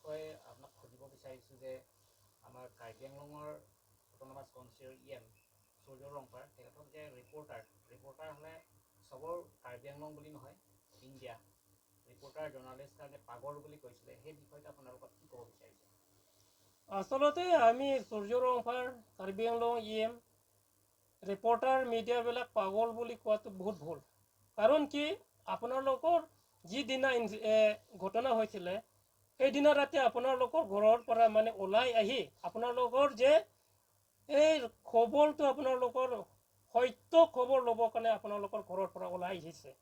বিষয়ে আপোনাক সুধিব বিচাৰিছোঁ যে আমাৰ কাৰ্বি আংলঙৰ অট'নমাছ কাউন্সিলৰ সূৰ্য ৰংপাৰ তেখেতক যে ৰিপৰ্টাৰ হ'লে চবৰ কাৰ্বি আংলং বুলি নহয় ইণ্ডিয়া ৰিপৰ্টাৰ জাৰ্নালিষ্ট কাৰণে পাগল বুলি কৈছিলে সেই বিষয়টো আপোনাৰ লগত কি ক'ব বিচাৰিছে? আচলতে আমি সূৰ্য ৰংপাৰ কাৰ্বি আংলং ৰিপৰ্টাৰ মিডিয়াবিলাক পাগল বুলি কোৱাটো বহুত ভুল। কাৰণ কি আপোনালোকৰ যিদিনা ঘটনা হৈছিলে সেইদিনা ৰাতি আপোনালোকৰ ঘৰৰ পৰা মানে ওলাই আহি আপোনালোকৰ যে এই খবৰটো আপোনালোকৰ সত্য খবৰ ল'বৰ কাৰণে আপোনালোকৰ ঘৰৰ পৰা ওলাই আহিছে।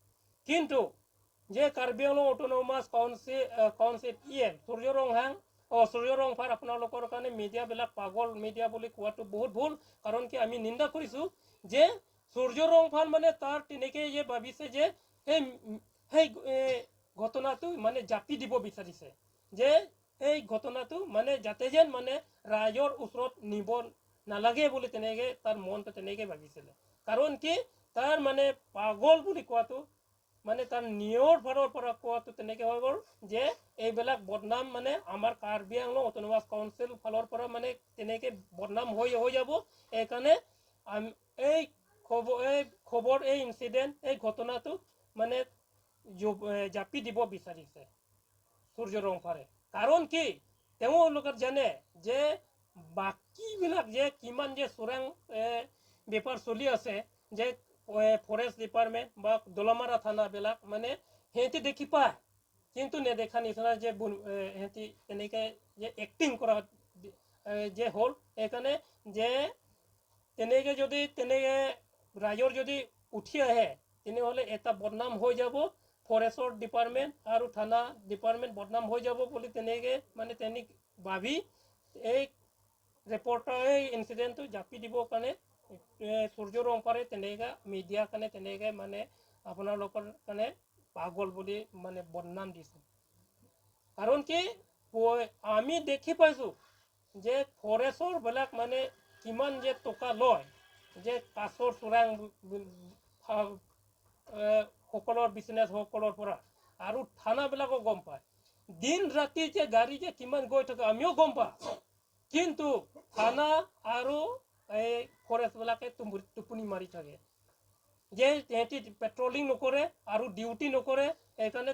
কিন্তু যে কাৰ্বি আংলং অট'নমাছ কাউন্সিল সূৰ্য ৰংপাৰ আপোনালোকৰ কাৰণে মিডিয়াবিলাক পাগল মিডিয়া বুলি কোৱাটো বহুত ভুল। কাৰণ কি আমি নিন্দা কৰিছোঁ যে সূৰ্য ৰংপাল মানে তাৰ তেনেকৈ যে ভাবিছে যে সেই ঘটনাটো মানে জাপি দিব বিচাৰিছে যে এই ঘটনাটো মানে যাতে যেন মানে ৰাইজৰ ওচৰত নিব নালাগে বুলি তেনেকৈ তাৰ মনটো তেনেকৈ ভাবিছিলে। কাৰণ কি তাৰ মানে পাগল বুলি কোৱাটো মানে তাৰ নিয়ৰ ফালৰ পৰা কোৱাটো তেনেকৈ হৈ গ'ল যে এইবিলাক বদনাম মানে আমাৰ কাৰ্বি আংলং অট'নমাছ কাউন্সিল ফালৰ পৰা মানে তেনেকৈ বদনাম হৈ যাব। সেইকাৰণে এই খবৰ এই ইনচিডেণ্ট এই ঘটনাটো মানে জাপি দিব বিচাৰিছে সূৰ্য ৰংপাৰে। কাৰণ কি তেওঁলোকে জানে যে বাকীবিলাক যে কিমান যে চোৰাং বেপাৰ চলি আছে যে ফৰেষ্ট ডিপাৰ্টমেণ্ট বা দলমাৰা থানাবিলাক মানে সিহঁতে দেখি পায় কিন্তু নেদেখা নিচিনা যে সিহঁতি তেনেকৈ যে এক্টিং কৰা যে হ'ল। সেইকাৰণে যে তেনেকৈ যদি ৰাইজৰ যদি উঠি আহে তেনেহ'লে এটা বদনাম হৈ যাব। ফৰেষ্টৰ ডিপাৰ্টমেণ্ট আৰু থানা ডিপাৰ্টমেণ্ট বদনাম হৈ যাব বুলি তেনেকৈ মানে ভাবি এই ৰিপৰ্টাৰ ইনচিডেণ্টটো জাপি দিবৰ কাৰণে সূৰ্য ৰংপাৰে তেনেকৈ মিডিয়াৰ কাৰণে তেনেকৈ মানে আপোনালোকৰ কাৰণে পাগল বুলি মানে বদনাম দিছে। কাৰণ কি আমি দেখি পাইছোঁ যে ফৰেষ্টৰবিলাক মানে কিমান যে টকা লয় যে কাছৰ চোৰাং সকলৰ বিজনেছসকলৰ পৰা আৰু থানাবিলাকো গম পায়। দিন ৰাতি যে গাড়ী যে কিমান গৈ থাকে আমিও গম পাওঁ। কিন্তু থানা আৰু এই ফৰেষ্টবিলাকে টোপনি মাৰি থাকে যে সিহঁতি পেট্ৰলিং নকৰে আৰু ডিউটি নকৰে। সেইকাৰণে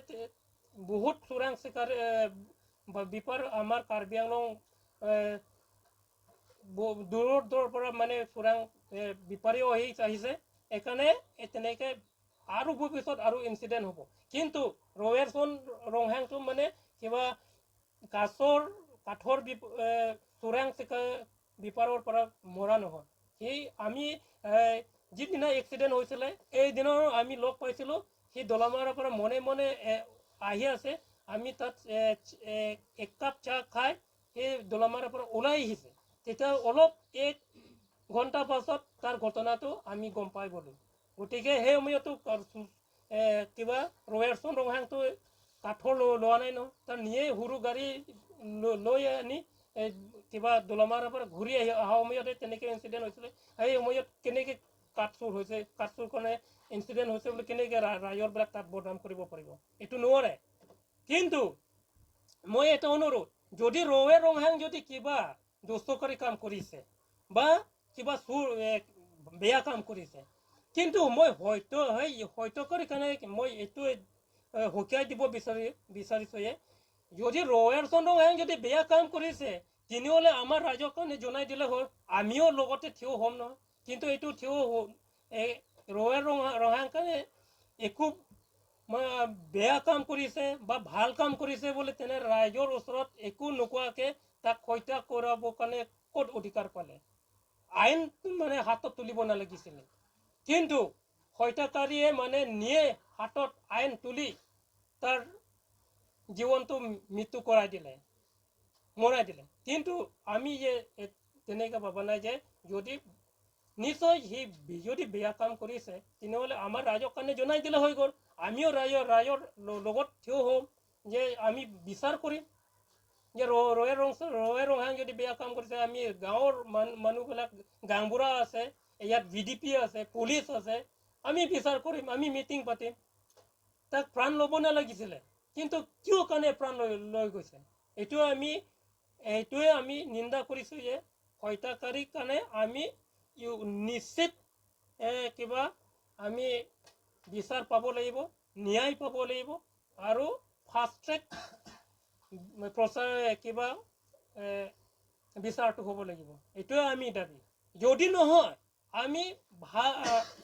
বহুত চোৰাং চিকাৰ বেপাৰ আমাৰ কাৰ্বি আংলং দূৰৰ পৰা মানে চোৰাং বেপাৰীও আহিছে। সেইকাৰণে তেনেকৈ আৰু ভৱিষ্যত আৰু ইনচিডেণ্ট হ'ব। কিন্তু ৰংহাংটো মানে কিবা কাঠৰ চোৰাং চিকাৰ বেপাৰৰ পৰা মৰা নহয়। সেই আমি যিদিনা এক্সিডেণ্ট হৈছিলে এইদিনাও আমি লগ পাইছিলোঁ। সি দলমাৰৰ পৰা মনে মনে আহি আছে। আমি তাত এক কাপ চাহ খাই সেই দলমাৰৰ পৰা ওলাই আহিছে। তেতিয়া অলপ এক ঘণ্টা পাছত তাৰ ঘটনাটো আমি গম পাই গ'লোঁ। গতিকে সেই সময়তো কিবা ৰংহাংটো কাঠৰ লোৱা নাই নহয়। তাৰ নিয়েই সৰু গাড়ী লৈ আনি কিবা দলমাৰৰ পৰা ঘূৰি অহা সময়তে তেনেকৈ ইনচিডেণ্ট হৈছিলে। সেই সময়ত কেনেকৈ কাঠ চুৰ হৈছে কাঠ চুৰ কাৰণে ইনচিডেণ্ট হৈছে বুলি কেনেকৈ ৰাইজৰবিলাক তাত বদনাম কৰিব পাৰিব? এইটো নোৱাৰে। কিন্তু মই এটা অনুৰোধ যদি ৰংহাং যদি কিবা দুষ্টকাৰী কাম কৰিছে বা কিবা বেয়া কাম কৰিছে কিন্তু মই হয়তো কাৰণে মই এইটো সকীয়াই দিব বিচাৰিছোঁ যে যদি ৰংহাং যদি বেয়া কাম কৰিছে তেনেহ'লে আমাৰ ৰাইজৰ কাৰণে জনাই দিলে হ'ল। আমিও লগতে থিয় হ'ম নহয়। কিন্তু এইটো ৰংহাং কাৰণে একো বেয়া কাম কৰিছে বা ভাল কাম কৰিছে বুলি তেনে ৰাইজৰ ওচৰত একো নোকোৱাকৈ তাক হত্যা কৰাবৰ কাৰণে ক'ত অধিকাৰ পালে? আইন মানে হাতত তুলিব নালাগিছিলে। কিন্তু হত্যাকাৰীয়ে মানে নিয়ে হাতত আইন তুলি তাৰ জীৱনটো মৃত্যু কৰাই দিলে, মৰাই দিলে। কিন্তু আমি যে তেনেকৈ ভবা নাই যে যদি নিশ্চয় সি যদি বেয়া কাম কৰিছে তেনেহ'লে আমাৰ ৰাইজৰ কাৰণে জনাই দিলে হৈ গ'ল। আমিও ৰাইজৰ লগত থিয় হ'ম যে আমি বিচাৰ কৰিম যে ৰংহাং যদি বেয়া কাম কৰিছে আমি গাঁৱৰ মানুহবিলাক গাঁওবুঢ়া আছে, ইয়াত VDP আছে, পুলিচ আছে, আমি বিচাৰ কৰিম, আমি মিটিং পাতিম। তাক প্ৰাণ ল'ব নালাগিছিলে কিন্তু কিয় কাৰণে প্ৰাণ লৈ গৈছে এইটোৱে আমি নিন্দা কৰিছোঁ যে হত্যাকাৰীৰ কাৰণে আমি নিশ্চিত কিবা আমি বিচাৰ পাব লাগিব, ন্যায় পাব লাগিব আৰু ফাষ্ট ট্ৰেক কিবা বিচাৰটো হ'ব লাগিব। এইটোৱে আমি দাবী। যদি নহয় আমি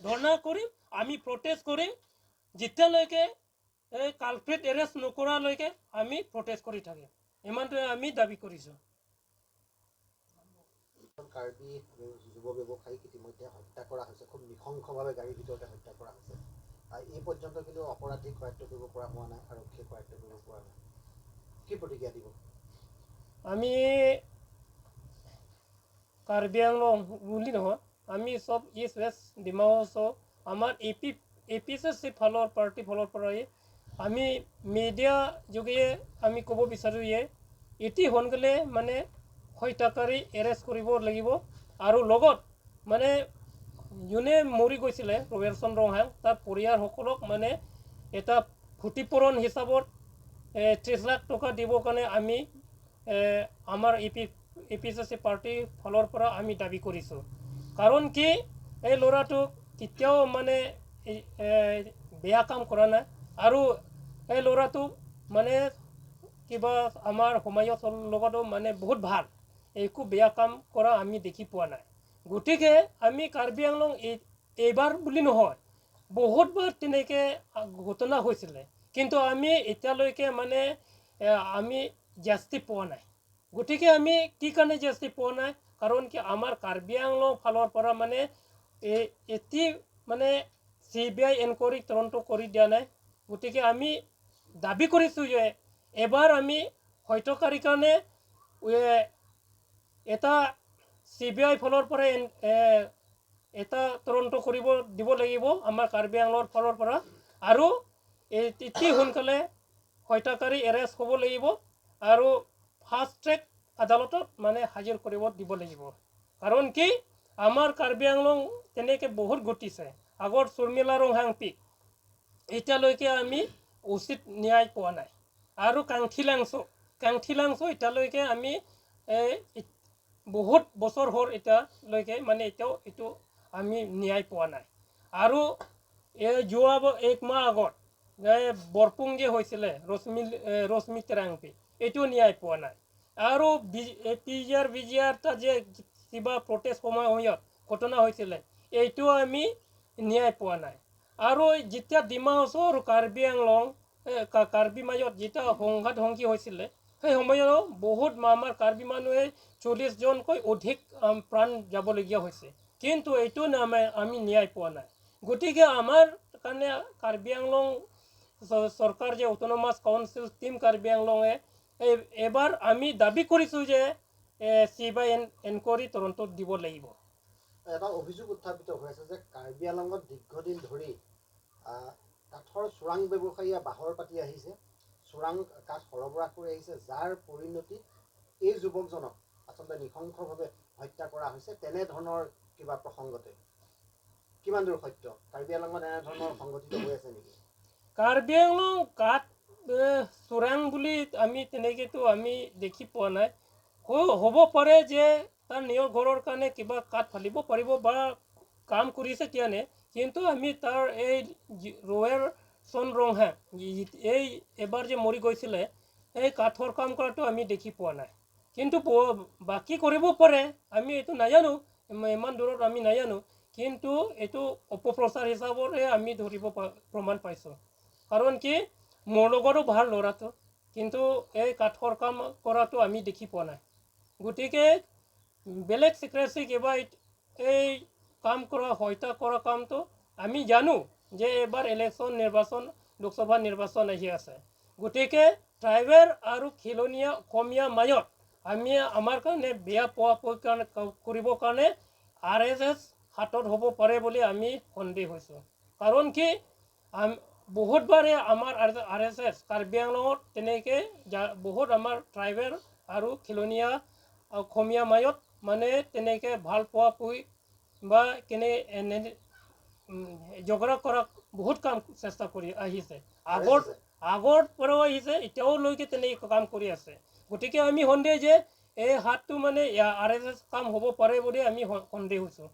ধৰ্ণা কৰিম, আমি প্ৰটেষ্ট কৰিম, যেতিয়ালৈকে কালপ্ৰিট এৰেষ্ট নকৰালৈকে আমি প্ৰটেষ্ট কৰি থাকিম। ইমানটোৱে আমি দাবী কৰিছোঁ। কাৰ্বি যুৱ ব্যৱসায়ীক ইতিমধ্যে হত্যা কৰা হৈছে, খুব নৃশংসভাৱে গাড়ীৰ ভিতৰতে হত্যা কৰা হৈছে। এই পৰ্যন্ত কিন্তু অপৰাধীক কৰায়ত্ব কৰিব পৰা হোৱা নাই, আৰক্ষীয়ে কৰায়ত্ব কৰিব পৰা নাই। কি প্ৰতিক্ৰিয়া দিব? আমি কাৰ্বি আংলং বুলি নহয়, আমি চব ইষ্ট ৱেষ্ট ডিমা হাছাও আমাৰ APCC ফালৰ পাৰ্টি ফালৰ পৰাই আমি মিডিয়া যোগে আমি ক'ব বিচাৰোঁ যে অতি সোনকালে মানে হত্যাকাৰী এৰেষ্ট কৰিব লাগিব আৰু লগত মানে যোনে মৰি গৈছিলে ৰবেৰচন ৰংহাং তাৰ পৰিয়ালসকলক মানে এটা ক্ষতিপূৰণ হিচাপত 30 লাখ টকা দিবৰ কাৰণে আমি আমাৰ APCC পাৰ্টিৰ ফালৰ পৰা আমি দাবী কৰিছোঁ। কাৰণ কি এই ল'ৰাটোক কেতিয়াও মানে বেয়া কাম কৰা নাই আৰু এই ল'ৰাটোক মানে কিবা আমাৰ সমাজৰ লগতো মানে বহুত ভাল, একো বেয়া কাম কৰা আমি দেখি পোৱা নাই। গতিকে আমি কাৰ্বি আংলং এইবাৰ বুলি নহয়, বহুতবাৰ তেনেকৈ ঘটনা হৈছিলে, কিন্তু আমি এতিয়ালৈকে মানে আমি জাষ্টি পোৱা নাই। গতিকে আমি কি কাৰণে জাষ্টি পোৱা নাই, কাৰণ কি আমাৰ কাৰ্বি আংলং ফালৰ পৰা মানে এটি মানে CBI এনকুৱাৰী তদন্ত কৰি দিয়া নাই। গতিকে আমি দাবী কৰিছোঁ যে এবাৰ আমি হত্যাকাৰীৰ কাৰণে এটা CBI ফালৰ পৰা এটা তদন্ত কৰিব দিব লাগিব আমাৰ কাৰ্বি আংলঙৰ ফালৰ পৰা, আৰু অতি সোনকালে হত্যাকাৰী এৰেষ্ট হ'ব লাগিব আৰু ফাষ্ট ট্ৰেক আদালতত মানে হাজিৰ কৰিব দিব লাগিব। কাৰণ কি আমাৰ কাৰ্বি আংলং তেনেকৈ বহুত ঘটিছে। আগৰ শৰ্মিলা ৰংহাং পিক এতিয়ালৈকে আমি উচিত ন্যায় পোৱা নাই, আৰু কাংথিলাংছো এতিয়ালৈকে আমি বহুত বছৰ হ'ল এতিয়ালৈকে মানে এতিয়াও এইটো আমি ন্যায় পোৱা নাই। আৰু যোৱা 1 মাহ আগত বৰপুং যে হৈছিলে ৰশ্মি তেৰাংপি, এইটো ন্যায় পোৱা নাই। আৰু PGR তাত যে কিবা প্ৰটেষ্ট সময়ত ঘটনা হৈছিলে, এইটো আমি ন্যায় পোৱা নাই। আৰু যেতিয়া ডিমা হাছাও আৰু কাৰ্বি আংলং কাৰ্বি মাজত যেতিয়া সংঘাত হৈছিলে, সেই সময়তো বহুত আমাৰ কাৰ্বি মানুহে 40 জনকৈ অধিক প্ৰাণ যাবলগীয়া হৈছে, কিন্তু এইটো আমি ন্যায় পোৱা নাই। গতিকে আমাৰ কাৰণে কাৰ্বি আংলং চৰকাৰ যে অট'নমাছ কাউন্সিল টিম কাৰ্বি আংলঙে এবাৰ আমি দাবী কৰিছোঁ যে CBI এনকুৱাৰী তদন্তত দিব লাগিব। এটা অভিযোগ উত্থাপিত হৈ আছে যে কাৰ্বি আংলঙত দীৰ্ঘদিন ধৰি কাঠৰ চোৰাং ব্যৱসায়ীয়ে বাহৰ পাতি আহিছে, চোৰাং কাঠ সৰবৰাহ কৰি আহিছে, যাৰ পৰিণতি এই যুৱকজনক আচলতে নৃশংসভাৱে হত্যা কৰা হৈছে। তেনেধৰণৰ কিবা প্ৰসংগতে কিমান দূৰ সত্য? কাৰ্বি আংলঙত এনেধৰণৰ সংঘটিত হৈ আছে নেকি? কাৰ্বি আংলং কাঠ চোৰাং বুলি আমি তেনেকৈতো আমি দেখি পোৱা নাই। হ'ব পাৰে যে তাৰ নিজৰ ঘৰৰ কাৰণে কিবা কাঠ ফালিব পাৰিব বা কাম কৰিছেতিয়ানে, কিন্তু আমি তাৰ এই ৰবেৰচন ৰংহাং এবাৰ যে মৰি গৈছিলে, এই কাঠৰ কাম কৰাটো আমি দেখি পোৱা নাই। কিন্তু বাকী কৰিব পাৰে, আমি এইটো নাজানো, ইমান দূৰত আমি নাজানো, কিন্তু এইটো অপপ্ৰচাৰ হিচাপতে আমি ধৰিব প্ৰমাণ পাইছোঁ। কাৰণ কি মোৰ লগতো ভাল ল'ৰাটো, কিন্তু এই কাঠৰ কাম কৰাটো আমি দেখি পোৱা নাই। গতিকে বেলেগ চিক্ৰেচি কিবা এই কাম কৰা হত্যা কৰা কামটো আমি জানো যে এবাৰ নিৰ্বাচন লোকসভা নিৰ্বাচন আহি আছে। গতিকে ট্ৰাইবেল আৰু খিলনীয়া অসমীয়া মাজত আমি আমাৰ কাৰণে বেয়া কৰিবৰ কাৰণে RSS হাতত হ'ব পাৰে বুলি আমি সন্দেহ হৈছোঁ। কাৰণ কি বহুতবাৰে আমাৰ RSS কাৰ্বি আংলঙত তেনেকৈ বহুত আমাৰ ট্ৰাইবেল আৰু খিলনীয়া অসমীয়া মাজত মানে তেনেকৈ ভাল পোৱা বা ঝগড়া কৰা বহুত কাম চেষ্টা কৰি আহিছে। আগৰ পৰাও আহিছে, এতিয়াওলৈকে তেনেকৈ কাম কৰি আছে। গতিকে আমি সন্দেহ যে এই হাতটো মানে RSS কাম হ'ব পাৰে বুলি আমি সন্দেহ হৈছোঁ।